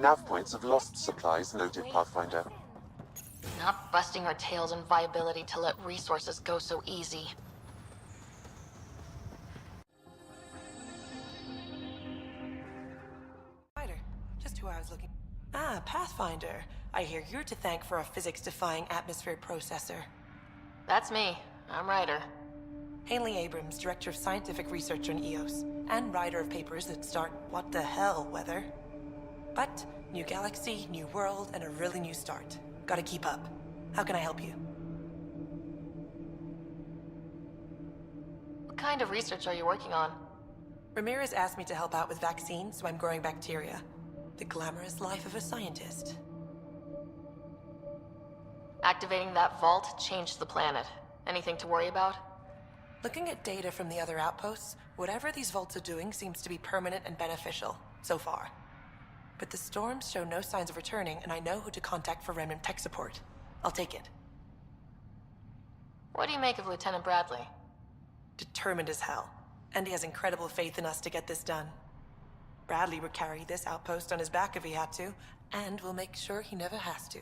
Nav points of lost supplies noted, Pathfinder. Not busting our tails in viability to let resources go so easy. Just who I was looking. Ah, Pathfinder. I hear you're to thank for a physics-defying atmosphere processor. That's me. I'm Ryder. Haley Abrams, Director of Scientific Research on EOS, and writer of papers that start what the hell weather. But, new galaxy, new world, and a really new start. Gotta keep up. How can I help you? What kind of research are you working on? Ramirez asked me to help out with vaccines, so I'm growing bacteria. The glamorous life of a scientist. Activating that vault changed the planet. Anything to worry about? Looking at data from the other outposts, whatever these vaults are doing seems to be permanent and beneficial, so far. But the storms show no signs of returning, and I know who to contact for remnant tech support. I'll take it. What do you make of Lieutenant Bradley? Determined as hell. And he has incredible faith in us to get this done. Bradley would carry this outpost on his back if he had to, and we'll make sure he never has to.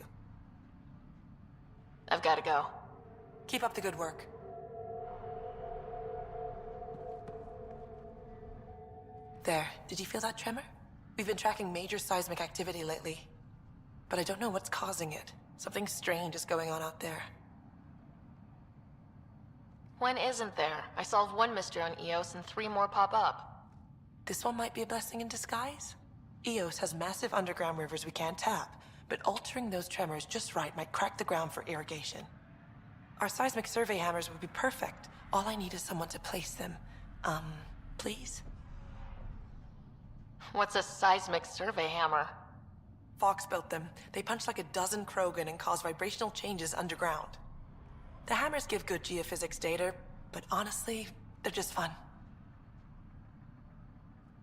I've got to go. Keep up the good work. There, did you feel that tremor? We've been tracking major seismic activity lately. But I don't know what's causing it. Something strange is going on out there. When isn't there? I solved one mystery on EOS and 3 more pop up. This one might be a blessing in disguise. EOS has massive underground rivers we can't tap, but altering those tremors just right might crack the ground for irrigation. Our seismic survey hammers would be perfect. All I need is someone to place them. Please? What's a seismic survey hammer? Fox built them. They punch like a dozen Krogan and cause vibrational changes underground. The hammers give good geophysics data, but honestly, they're just fun.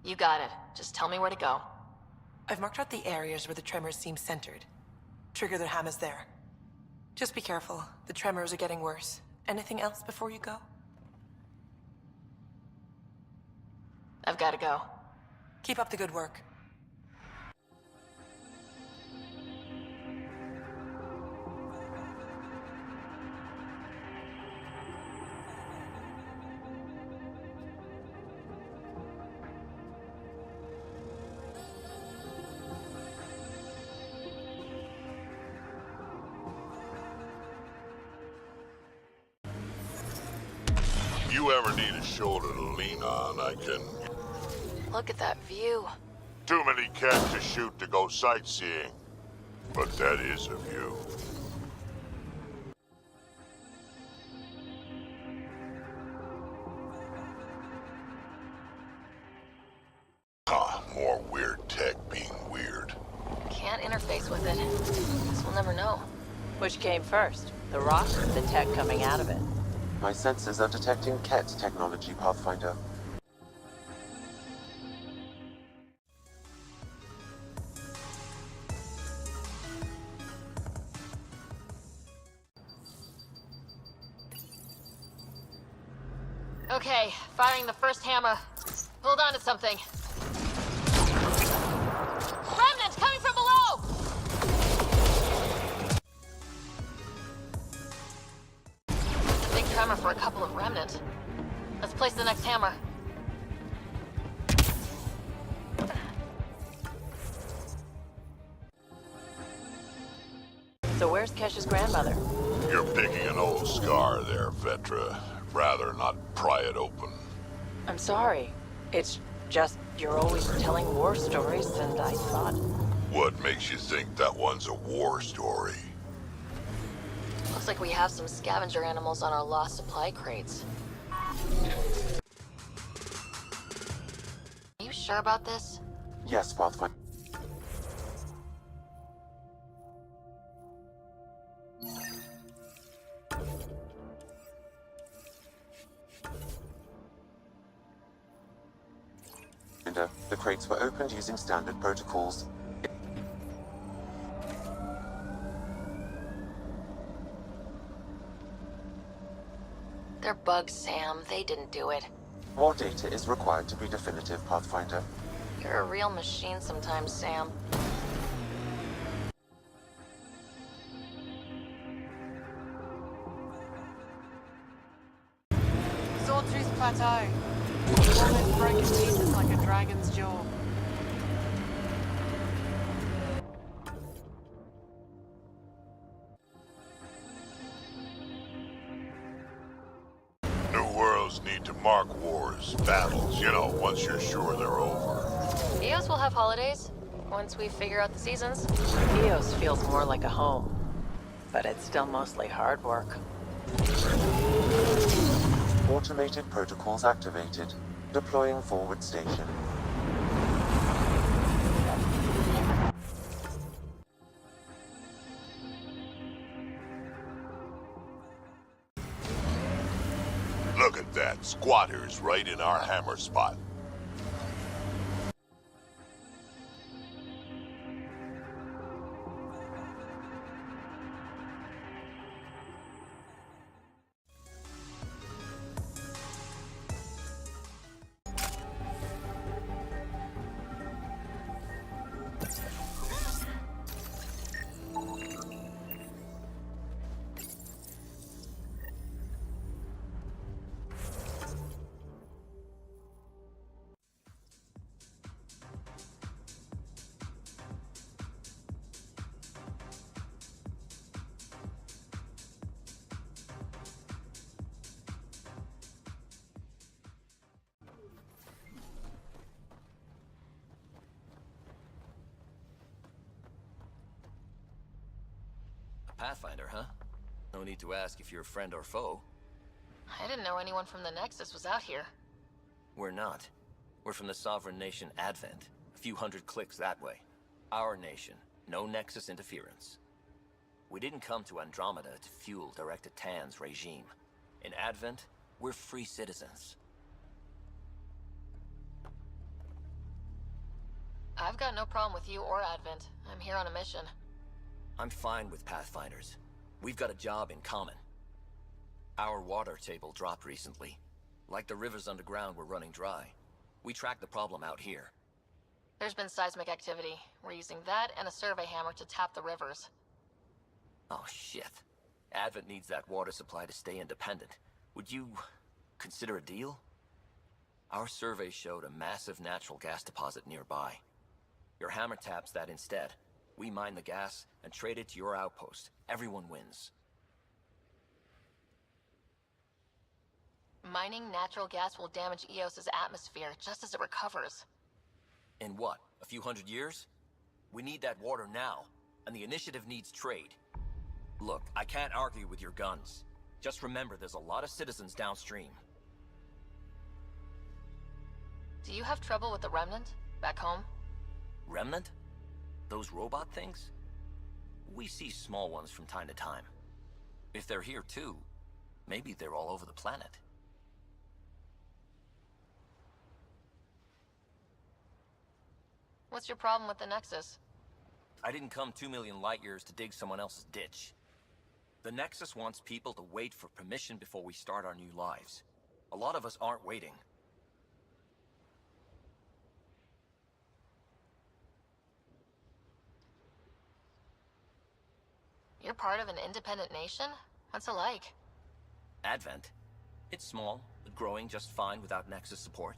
You got it. Just tell me where to go. I've marked out the areas where the tremors seem centered. Trigger the hammers there. Just be careful. The tremors are getting worse. Anything else before you go? I've got to go. Keep up the good work. You ever need a shoulder to lean on, I can... Look at that view. Too many cats to shoot to go sightseeing. But that is a view. More weird tech being weird. Can't interface with it. Guess we'll never know. Which came first, the rock or the tech coming out of it? My sensors are detecting Ket technology, Pathfinder. Okay, firing the first hammer. Hold on to something. Remnants coming from below! A big tremor for a couple of remnant. Let's place the next hammer. So where's Kesh's grandmother? You're picking an old scar there, Vetra. Rather not pry it open. I'm sorry. It's just you're always telling war stories, and I thought... What makes you think that one's a war story? Looks like we have some scavenger animals on our lost supply crates. Are you sure about this? Yes, Pathfinder. The crates were opened using standard protocols. They're bugs, Sam. They didn't do it. More data is required to be definitive, Pathfinder. You're a real machine sometimes, Sam. plateau. Almost broken pieces like a dragon's jaw. New worlds need to mark wars, battles, you know, once you're sure they're over. Eos will have holidays once we figure out the seasons. Eos feels more like a home, but it's still mostly hard work. Automated protocols activated. Deploying forward station. Look at that, squatters right in our hammer spot. Pathfinder, huh? No need to ask if you're a friend or foe. I didn't know anyone from the Nexus was out here. We're not. We're from the sovereign nation Advent, a few hundred clicks that way. Our nation, no Nexus interference. We didn't come to Andromeda to fuel Director Tan's regime. In Advent, we're free citizens. I've got no problem with you or Advent. I'm here on a mission. I'm fine with Pathfinders. We've got a job in common. Our water table dropped recently. Like the rivers underground were running dry. We tracked the problem out here. There's been seismic activity. We're using that and a survey hammer to tap the rivers. Oh shit. Advent needs that water supply to stay independent. Would you consider a deal? Our survey showed a massive natural gas deposit nearby. Your hammer taps that instead. We mine the gas and trade it to your outpost. Everyone wins. Mining natural gas will damage Eos's atmosphere just as it recovers. In what, a few hundred years? We need that water now, and the initiative needs trade. Look, I can't argue with your guns. Just remember there's a lot of citizens downstream. Do you have trouble with the Remnant back home? Remnant? Those robot things? We see small ones from time to time. If they're here too, maybe they're all over the planet. What's your problem with the Nexus? I didn't come 2 million light years to dig someone else's ditch. The Nexus wants people to wait for permission before we start our new lives. A lot of us aren't waiting. You're part of an independent nation? What's it like? Advent. It's small, but growing just fine without Nexus support.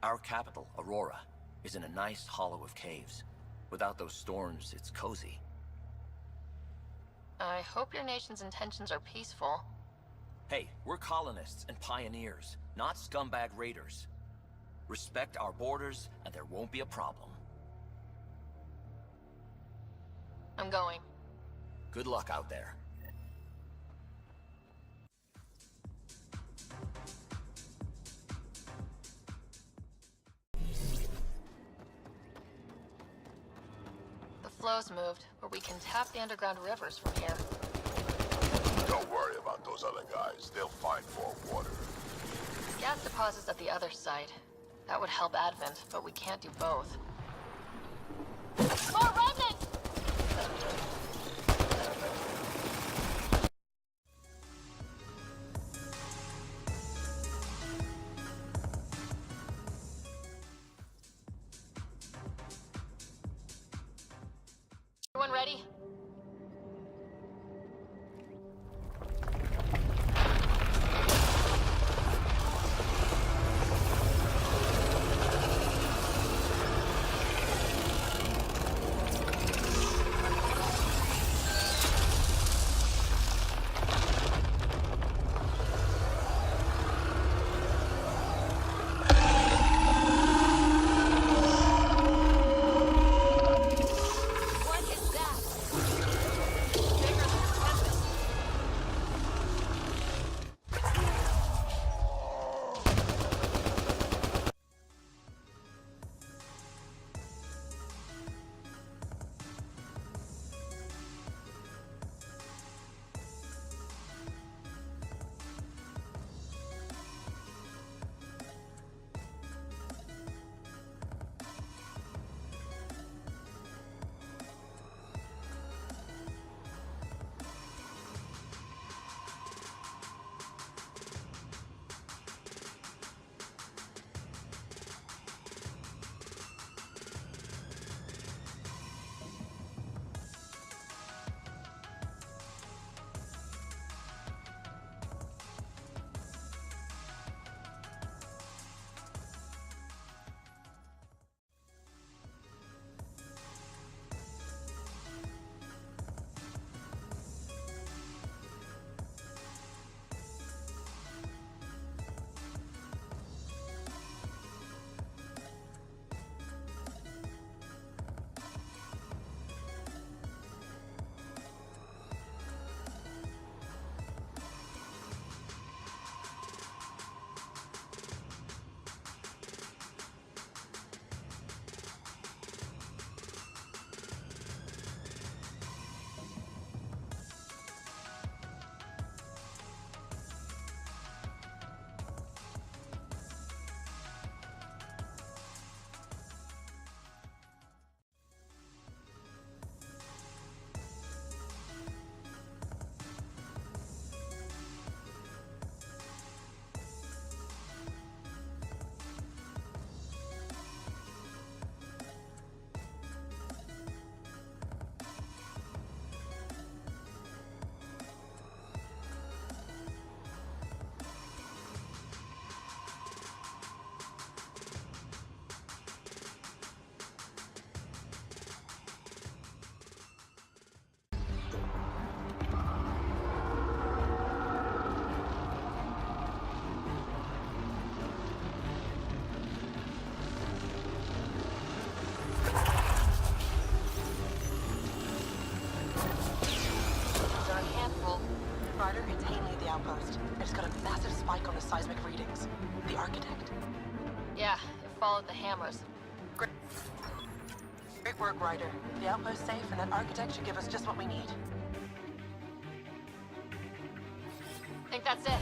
Our capital, Aurora, is in a nice hollow of caves. Without those storms, it's cozy. I hope your nation's intentions are peaceful. Hey, we're colonists and pioneers, not scumbag raiders. Respect our borders, and there won't be a problem. I'm going. Good luck out there. The flow's moved, but we can tap the underground rivers from here. Don't worry about those other guys. They'll find more water. Gas deposits at the other side. That would help Advent, but we can't do both. More remnants! Everyone ready? outpost. It's got a massive spike on the seismic readings. The architect? Yeah, it followed the hammers. Great work, Ryder. The outpost's safe, and that architect should give us just what we need. I think that's it.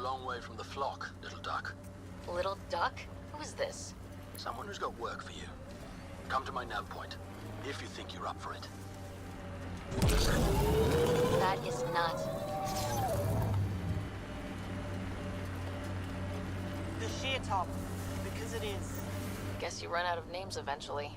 Long way from the flock, little duck. Little duck? Who is this? Someone who's got work for you. Come to my nav point, if you think you're up for it. That is not. The sheer top, because it is. Guess you run out of names eventually.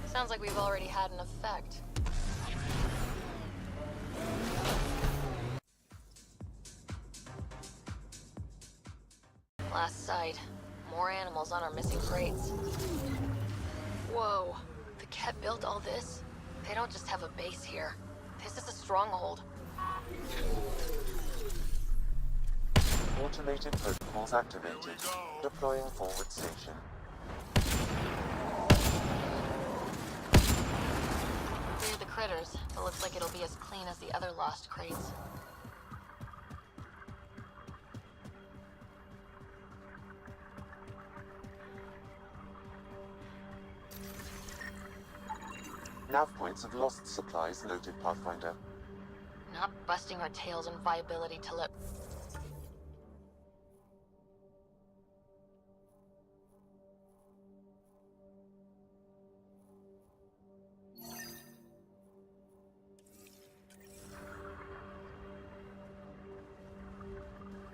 Sounds like we've already had an effect. Last sight. More animals on our missing crates. Whoa. The Ket built all this? They don't just have a base here. This is a stronghold. Automated protocols activated. Deploying forward station. critters, but looks like it'll be as clean as the other lost crates. Nav points of lost supplies noted, Pathfinder. Not busting our tails on viability till it...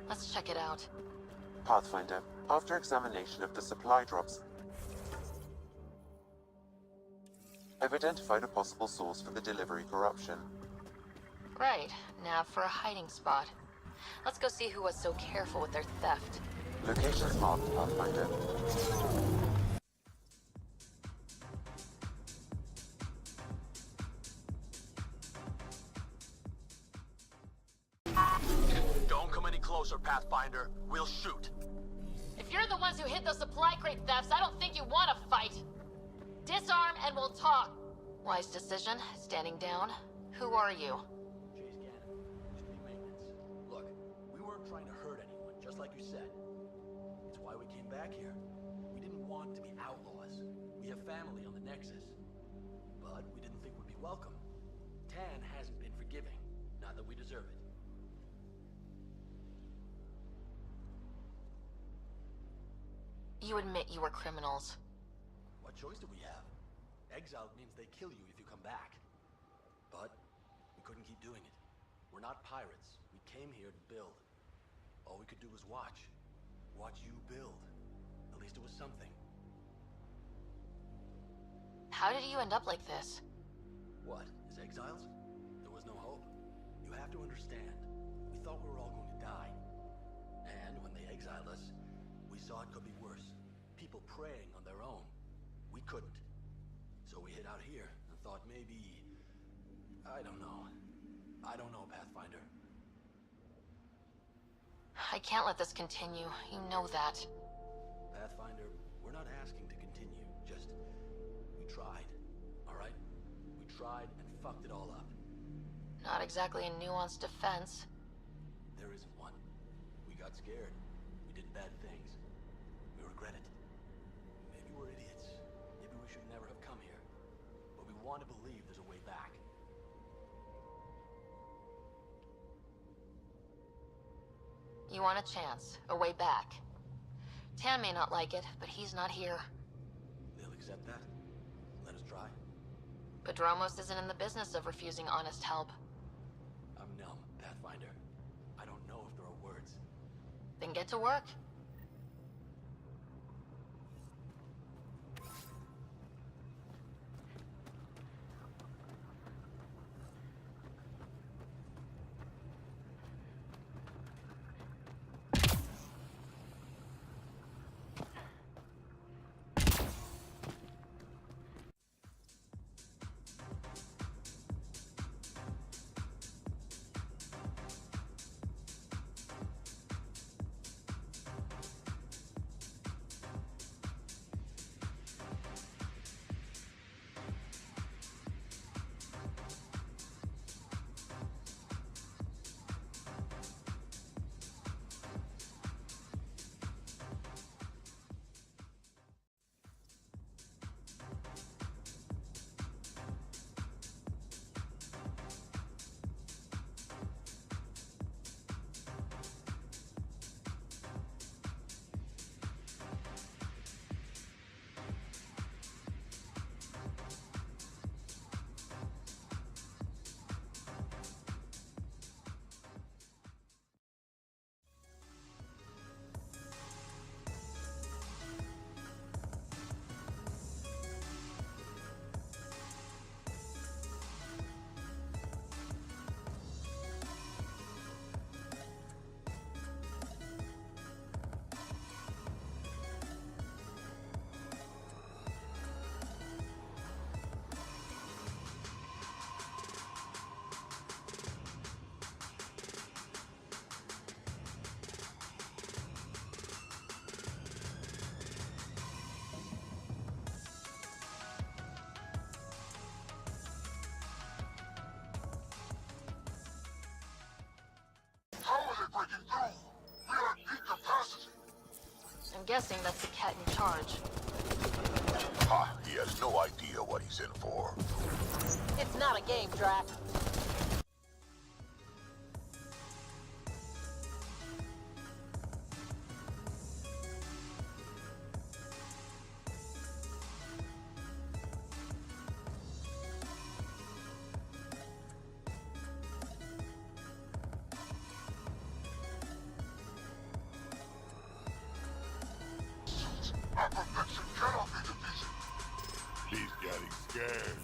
Let's check it out. Pathfinder, after examination of the supply drops, I've identified a possible source for the delivery corruption. Right, nav for a hiding spot. Let's go see who was so careful with their theft. Locations marked, Pathfinder. Don't come any closer, Pathfinder. We'll shoot. If you're the ones who hid those supply crate thefts, I don't think you want to fight. Disarm and we'll talk. Wise decision, standing down. Who are you? Chase Gannon, City Maintenance. Look, we weren't trying to hurt anyone, just like you said. It's why we came back here. We didn't want to be outlaws. We have family on the Nexus. But we didn't think we'd be welcome. Tan hasn't been forgiving. Not that we deserve it. You admit you were criminals. What choice do we have? Exile means they kill you if you come back. But we couldn't keep doing it. We're not pirates. We came here to build. All we could do was watch. Watch you build. At least it was something. How did you end up like this? What, as exiles? There was no hope. You have to understand. We thought we were all going to die. And when they exiled us, we saw it could be worse. People preying on their own. We couldn't. So we hid out here and thought maybe... I don't know. I don't know, Pathfinder. I can't let this continue. You know that. Pathfinder, we're not asking to continue. Just... we tried. Alright? We tried and fucked it all up. Not exactly a nuanced defense. There isn't one. We got scared. We did bad things. We regret it. Maybe we're idiots. Maybe we should never have come here. But we want to believe there's a way back. You want a chance, a way back. Tan may not like it, but he's not here. They'll accept that? Let us try? Padromos isn't in the business of refusing honest help. I'm numb, Pathfinder. I don't know if there are words. Then get to work. I'm guessing that's the cat in charge. Ha! He has no idea what he's in for. It's not a game, Drac. He's getting scared.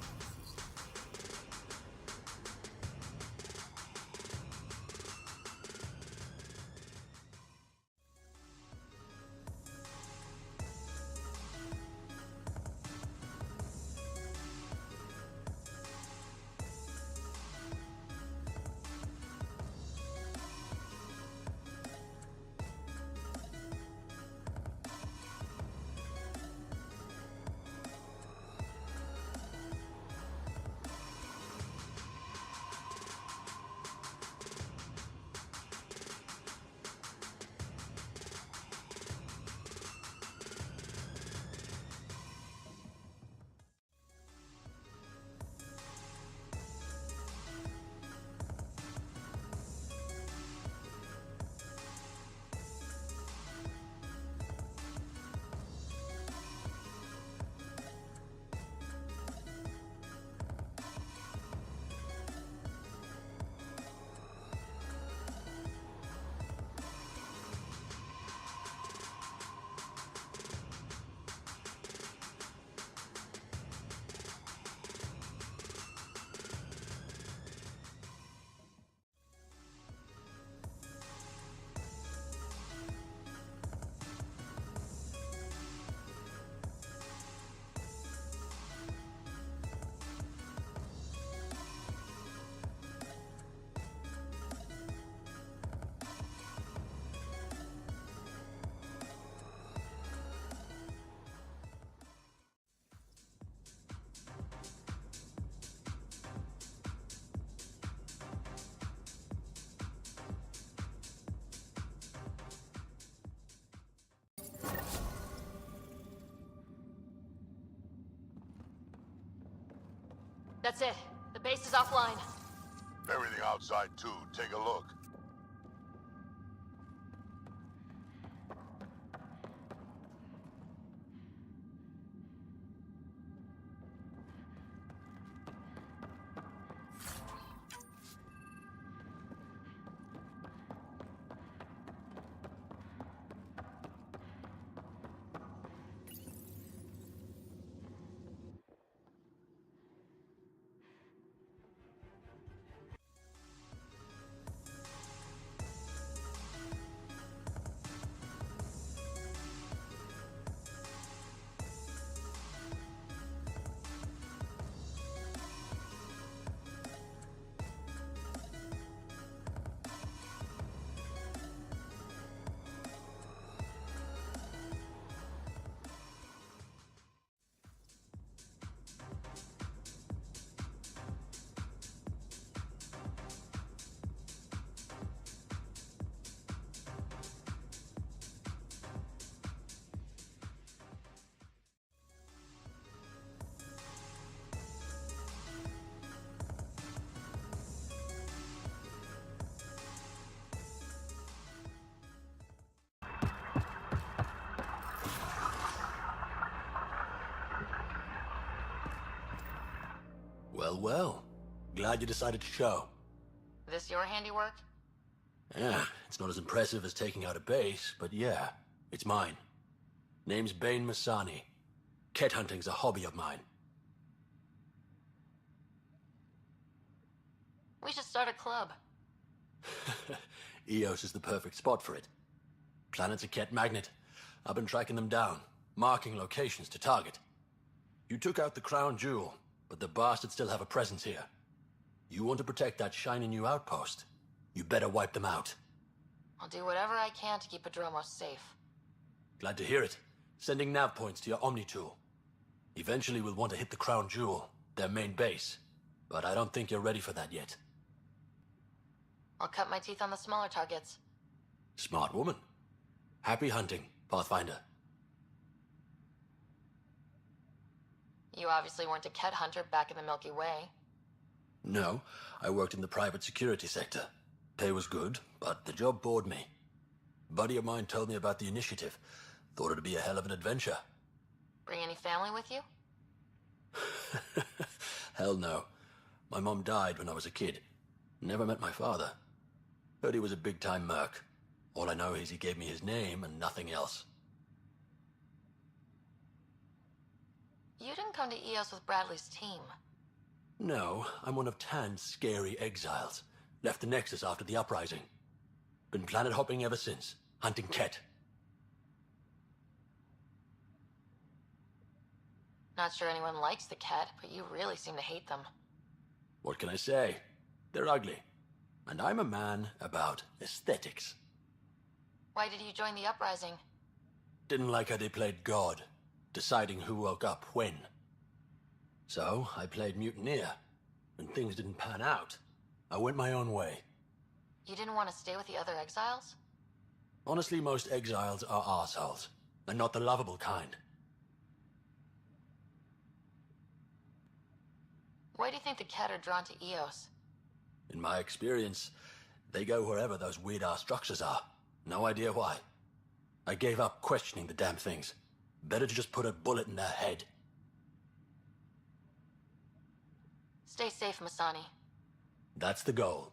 That's it. The base is offline. Everything outside too. Take a look. Well, well. Glad you decided to show. This your handiwork? Yeah, it's not as impressive as taking out a base, but yeah, it's mine. Name's Bane Masani. Cat hunting's a hobby of mine. We should start a club. Eos is the perfect spot for it. Planet's a cat magnet. I've been tracking them down, marking locations to target. You took out the crown jewel, but the bastards still have a presence here. You want to protect that shiny new outpost? You better wipe them out. I'll do whatever I can to keep Padromo safe. Glad to hear it. Sending nav points to your Omni tool. Eventually we'll want to hit the crown jewel, their main base. But I don't think you're ready for that yet. I'll cut my teeth on the smaller targets. Smart woman. Happy hunting. Pathfinder. You obviously weren't a Ket hunter back in the Milky Way. No, I worked in the private security sector. Pay was good, but the job bored me. A buddy of mine told me about the initiative. Thought it'd be a hell of an adventure. Bring any family with you? Hell no. My mom died when I was a kid. Never met my father. Heard he was a big-time merc. All I know is he gave me his name and nothing else. You didn't come to EOS with Bradley's team. No, I'm one of Tan's scary exiles. Left the Nexus after the uprising. Been planet hopping ever since, hunting Ket. Not sure anyone likes the Ket, but you really seem to hate them. What can I say? They're ugly. And I'm a man about aesthetics. Why did you join the uprising? Didn't like how they played God, deciding who woke up when. So, I played mutineer. When things didn't pan out, I went my own way. You didn't want to stay with the other exiles? Honestly, most exiles are arseholes, and not the lovable kind. Why do you think the Ket are drawn to EOS? In my experience, they go wherever those weird-ass structures are. No idea why. I gave up questioning the damn things. Better to just put a bullet in their head. Stay safe, Masani. That's the goal.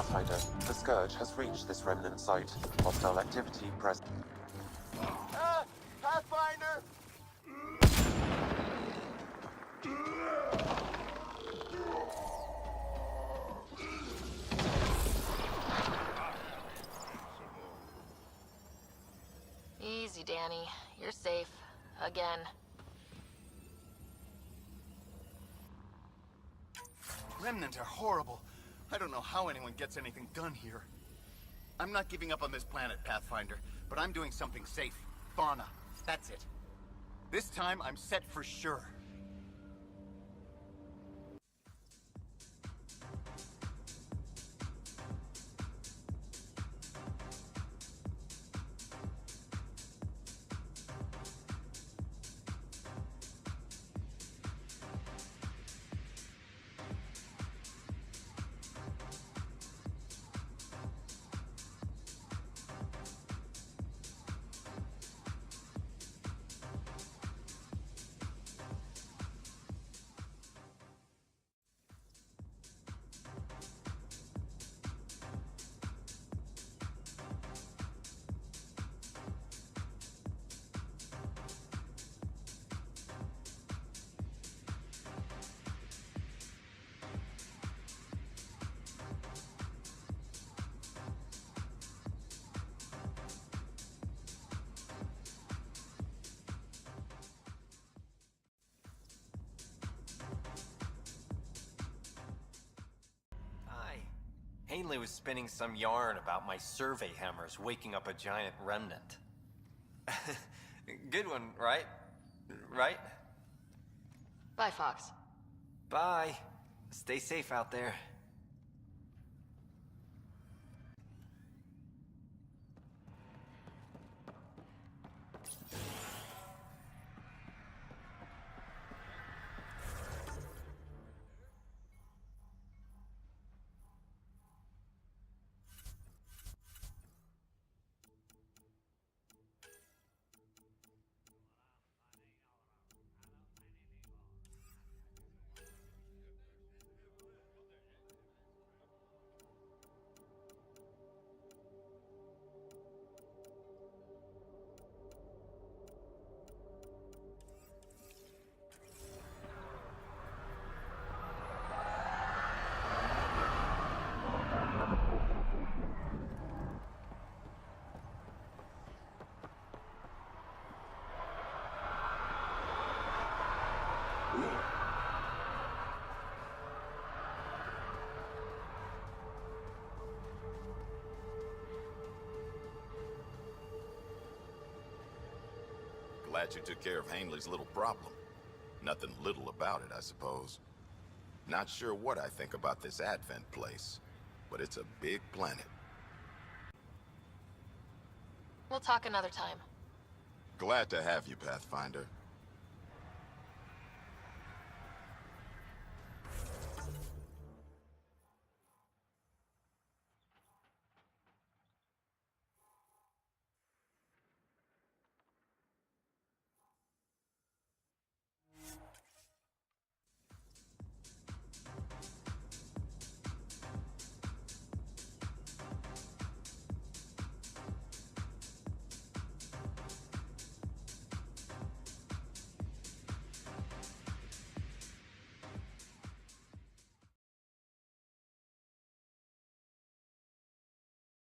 Pathfinder, the Scourge has reached this remnant site. Hostile activity present. Pathfinder! Easy, Danny. You're safe. Again. Remnant are horrible. I don't know how anyone gets anything done here. I'm not giving up on this planet, Pathfinder, but I'm doing something safe. Fauna. That's it. This time, I'm set for sure. Hanley was spinning some yarn about my survey hammers waking up a giant remnant. Good one, right? Right? Bye, Fox. Bye. Stay safe out there. Glad you took care of Hanley's little problem. Nothing little about it, I suppose. Not sure what I think about this Advent place, but it's a big planet. We'll talk another time. Glad to have you, Pathfinder.